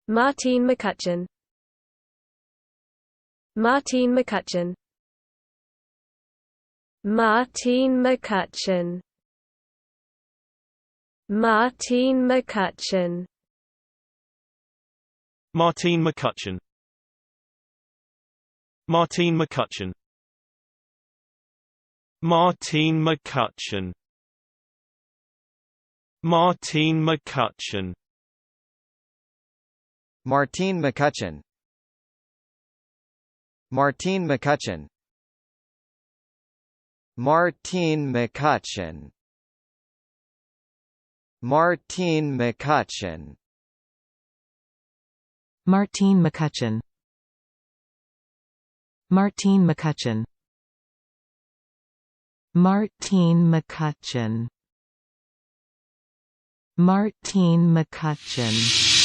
Martine McCutcheon. Martine McCutcheon. Martine McCutcheon. Martine McCutcheon. Martine McCutcheon. Martine McCutcheon. Martine McCutcheon. Martine McCutcheon. Martine McCutcheon. Martine McCutcheon. Martine McCutcheon. Martine McCutcheon. Martine McCutcheon. Martine McCutcheon. Martine McCutcheon. Martine McCutcheon.